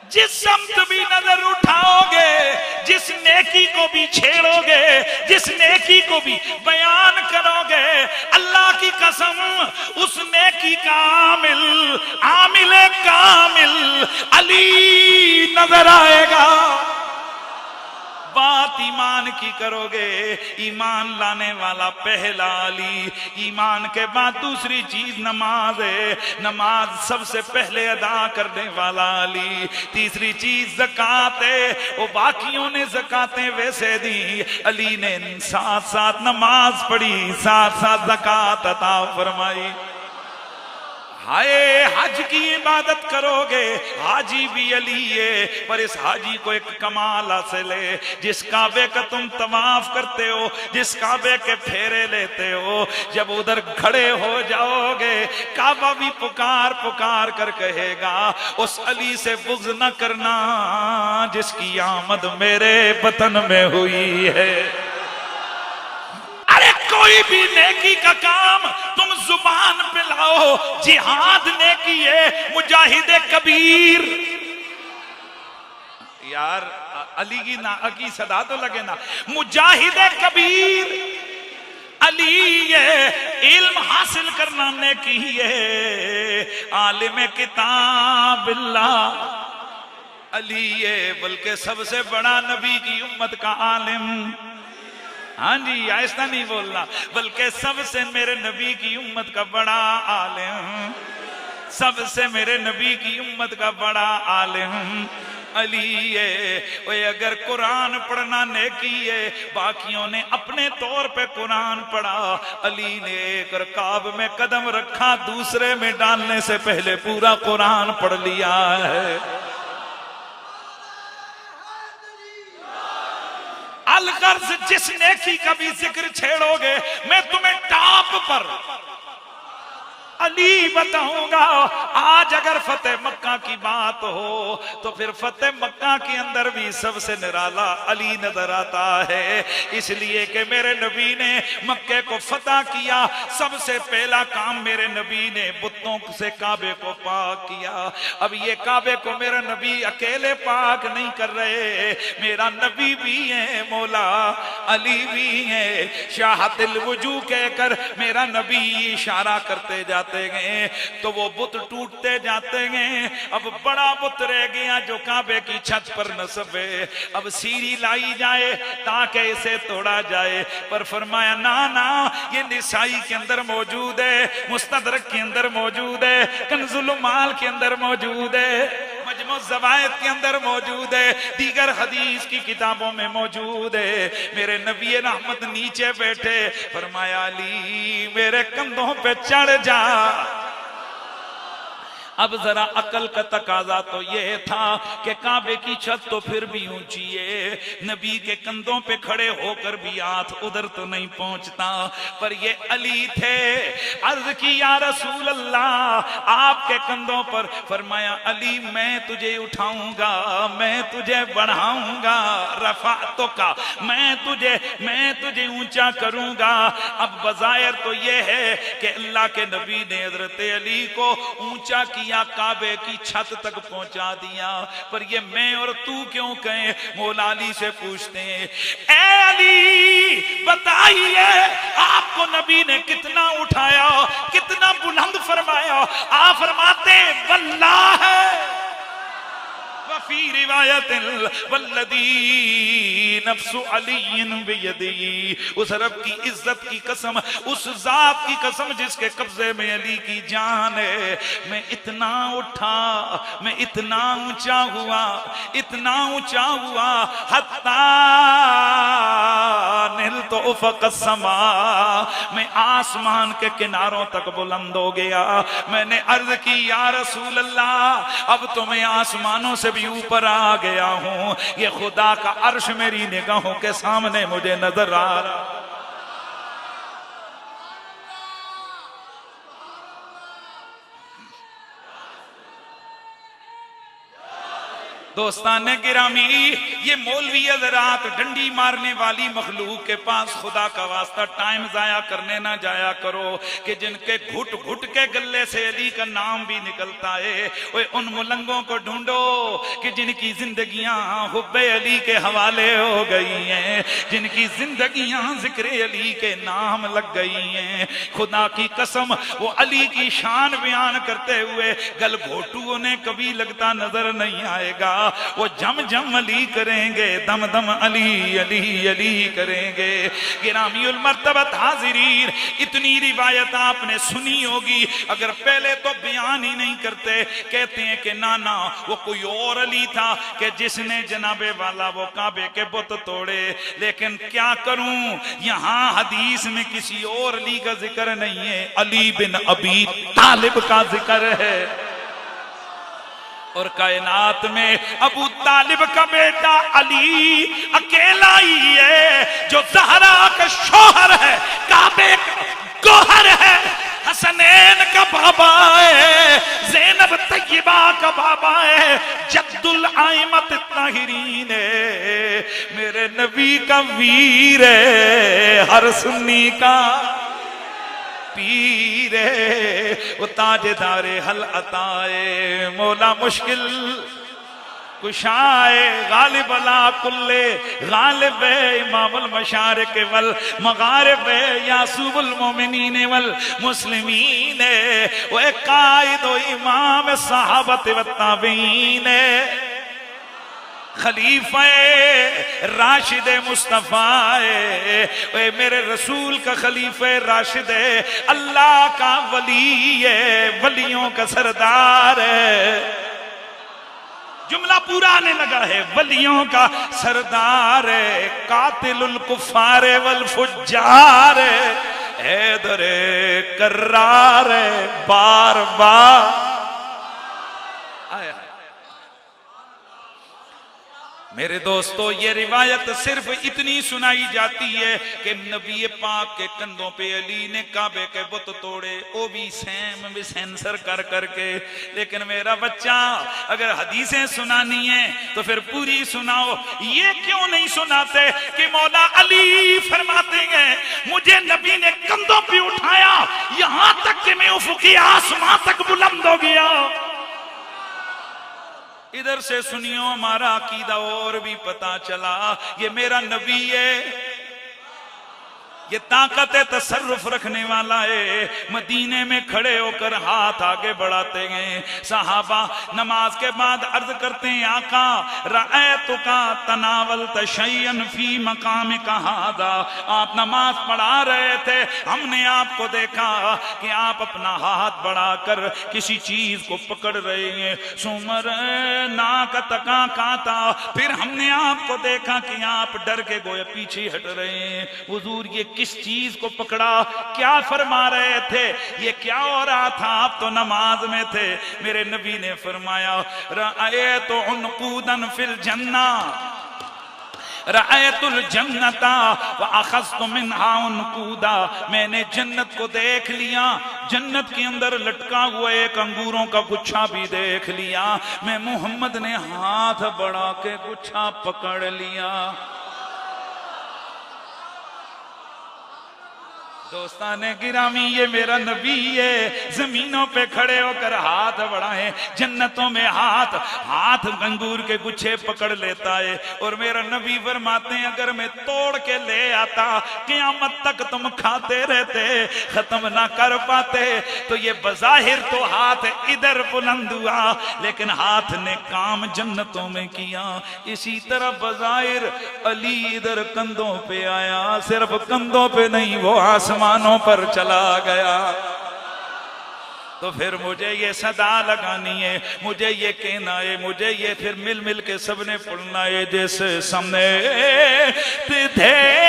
जिस समत भी नजर उठाओगे, जिस नेकी को भी छेड़ोगे, जिस नेकी को भी बयान करोगे, अल्लाह की कसम उस नेकी का आमिल कामिल अली नजर आएगा। बात ईमान की करोगे, ईमान लाने वाला पहला अली। ईमान के बाद दूसरी चीज नमाज है, नमाज सबसे पहले अदा करने वाला अली। तीसरी चीज ज़कात है, वो बाकियों ने ज़कातें वैसे दी, अली ने साथ साथ नमाज पढ़ी, साथ साथ ज़कात अता फरमाई। हाय हज की इबादत करोगे, हाजी भी अली है, पर इस हाजी को एक कमाल हासिल है। जिस काबे का तुम तवाफ करते हो, जिस काबे के फेरे लेते हो, जब उधर खड़े हो जाओगे, काबा भी पुकार पुकार कर कहेगा, उस अली से बुग़्ज़ न करना जिसकी आमद मेरे वतन में हुई है। कोई भी नेकी का काम तुम जुबान पे लाओ, जिहाद नेकी है, मुजाहिद कबीर। यार अली की सदा तो लगे ना, मुजाहिद कबीर अली है। इल्म हासिल करना नेकी है, आलिम किताबिल्लाह अली है, बल्कि सबसे बड़ा नबी की उम्मत का आलिम। हाँ जी, ऐसा नहीं बोलना, बल्कि सबसे मेरे नबी की उम्मत का बड़ा आलिम, सबसे मेरे नबी की उम्मत का बड़ा आलिम अली है। ओए अगर कुरान पढ़ना नेकी है, बाकियों ने अपने तौर पे कुरान पढ़ा, अली ने एक रकाब में कदम रखा, दूसरे में डालने से पहले पूरा कुरान पढ़ लिया है। अलगर्ज जिस नेकी का भी जिक्र छेड़ोगे, मैं तुम्हें टॉप पर अली बताऊंगा। आज अगर फतेह मक्का की बात हो, तो फिर फतेह मक्का के अंदर भी सबसे निराला अली नजर आता है, इसलिए कि मेरे नबी ने मक्के को फतह किया। सबसे पहला काम मेरे नबी ने बुतों से काबे को पाक किया। अब ये काबे को मेरा नबी अकेले पाक नहीं कर रहे, मेरा नबी भी है, मौला अली भी है। शाहतिल वजू कहकर मेरा नबी इशारा करते जाते गए, तो वो बुत टूटते जाते गए। अब बड़ा बुत रह गया जो काबे की छत पर नस्ब है। अब सीढ़ी लाई जाए ताकि इसे तोड़ा जाए, पर फरमाया ना ना, ये निसाई के अंदर मौजूद है, मुस्तदरक के अंदर मौजूद है, कंजुल माल के अंदर मौजूद है, मजमू ज़वाइद के अंदर मौजूद है, दीगर हदीस की किताबों में मौजूद है। मेरे नबी रहमत नीचे बैठे, फरमाया अली मेरे कंधों पे चढ़ जा। अब जरा अकल का तकाजा तो ये था कि काबे की छत तो फिर भी ऊंची है, नबी के कंधों पे खड़े होकर भी हाथ उधर तो नहीं पहुंचता, पर ये अली थे। अर्ज की या रसूल अल्लाह, आपके कंधों पर। फरमाया अली मैं तुझे उठाऊंगा, मैं तुझे बढ़ाऊंगा, रफा तो का मैं तुझे ऊंचा करूंगा। अब बजायर तो ये है कि अल्लाह के नबी ने हजरत अली को ऊंचा किया, काबे की छत तक पहुंचा दिया, पर ये मैं और तू क्यों कहें? मौला अली से पूछते हैं, ए अली बताइए आपको नबी ने कितना उठाया, कितना बुलंद फरमाया? आप फरमाते वल्लाह वफी रिवायत वल्लदी नफ्सु अलीन बियदी, उस रब की इज्जत की कसम, उस जात की कसम जिसके कब्जे में अली की जान है, मैं इतना उठा, मैं इतना ऊंचा हुआ, इतना ऊंचा हुआ, हत्ता निल तो उफक समा, मैं आसमान के किनारों तक बुलंद हो गया। मैंने अर्ज की या रसूल अल्लाह, अब तो मैं आसमानों से भी ऊपर आ गया हूं, ये खुदा का अर्श मेरी निगाहों के सामने मुझे नजर आ रहा। दोस्ताने गिरामी, ये मौलवी हज़रात डंडी मारने वाली मखलूक के पास खुदा का वास्ता टाइम जाया करने ना जाया करो कि जिनके घुट घुट के गले से अली का नाम भी निकलता है। ओए उन मुलंगों को ढूंढो कि जिनकी जिंदगियां हुब्बे अली के हवाले हो गई हैं, जिनकी जिंदगियां जिक्र अली के नाम लग गई हैं। खुदा की कसम, वो अली की शान बयान करते हुए गल घोटू उन्हें कभी लगता नजर नहीं आएगा। वो जम जम अली करेंगे, दम दम अली अली अली करेंगे। गिरामीउल मर्तबत हाजिरीन, इतनी रिवायत आपने सुनी होगी, अगर पहले तो बयान ही नहीं करते। कहते हैं कि नाना वो कोई और अली था कि जिसने जनाबे वाला वो काबे के बुत तोड़े। लेकिन क्या करूं, यहां हदीस में किसी और अली का जिक्र नहीं है, अली बिन अबी तालिब का जिक्र है। और कायनात में अबू तालिब का बेटा अली अकेला ही है जो ज़हरा का शौहर है, काबे का गौहर है, हसनैन का बाबा है, ज़ैनब तय्यबा का बाबा है, जद्दुल आइमत ताहिरीन है, मेरे नबी का वीर है, हर सुन्नी का पीर है, वो ताजदारे हल अताए मौला मुश्किल कुशाए, गालिब अला कुल्ले गालिब इमामुल मशारिक वल मगारिब यासूबुल मोमिनीन वल मुस्लिमीन, वो कायद व इमाम सहाबत व ताबीन, खलीफा राशिद मुस्तफा, मेरे रसूल का खलीफा राशिद है, अल्लाह का वली है, वलियों का सरदार है। जुमला पूरा आने लगा है, वलियों का सरदार है, कातिलुल कुफार वल फुज्जार, हैदर कर्रार, बार बार आया। मेरे दोस्तों, ये रिवायत सिर्फ इतनी सुनाई जाती है कि नबी पाक के कंधों पे अली ने काबे के बुत तोड़े, वो भी सेम भी सेंसर कर करके। लेकिन मेरा बच्चा, अगर हदीसें सुनानी है तो फिर पूरी सुनाओ। ये क्यों नहीं सुनाते कि मौला अली फरमाते हैं मुझे नबी ने कंधों पे उठाया यहां तक कि मैं उफ़क़ी आसमां तक बुलंद हो गया। इधर से सुनियो, हमारा अकीदा और भी पता चला, ये मेरा नबी है, ये ताकत तसर्रुफ रखने वाला है। मदीने में खड़े होकर हाथ आगे बढ़ाते हैं। सहाबा नमाज के बाद अर्ज करते हैं आका रअयतुका तनावल तशय्यन फी मकाम का हादा, आप नमाज पढ़ा रहे थे, हमने आपको देखा कि आप अपना हाथ बढ़ाकर किसी चीज को पकड़ रहे हैं। सुमर ना का तका काता, फिर हमने आपको देखा कि आप डर के गोया पीछे हट रहे हैं। हुजूर ये किस चीज को पकड़ा, क्या फरमा रहे थे, ये क्या हो रहा था? आप तो नमाज में थे। मेरे नबी ने फरमाया रअयतु उनकूदन फिल जन्ना रअयतुल जन्नता व अखज़तु मिन्हा उनकूदा, मैंने जन्नत को देख लिया, जन्नत के अंदर लटका हुआ एक अंगूरों का गुच्छा भी देख लिया, मैं मोहम्मद ने हाथ बढ़ा के गुच्छा पकड़ लिया। दोस्ताने गिरामी, ये मेरा नबी है, जमीनों पे खड़े होकर हाथ बढ़ाए, जन्नतों में हाथ हाथ अंगूर के गुच्छे पकड़ लेता है। और मेरा नबी फरमाते हैं अगर मैं तोड़ के ले आता, क़यामत तक तुम खाते रहते, खत्म ना कर पाते। तो ये बज़ाहिर तो हाथ इधर बुलंद हुआ, लेकिन हाथ ने काम जन्नतों में किया। इसी तरह बज़ाहिर अली इधर कंधों पे आया, सिर्फ कंधों पे नहीं, वो आसमानों पर चला गया। तो फिर मुझे ये सदा लगानी है, मुझे ये कहना है, मुझे ये फिर मिल मिल के सबने पढ़ना है। जैसे समय थे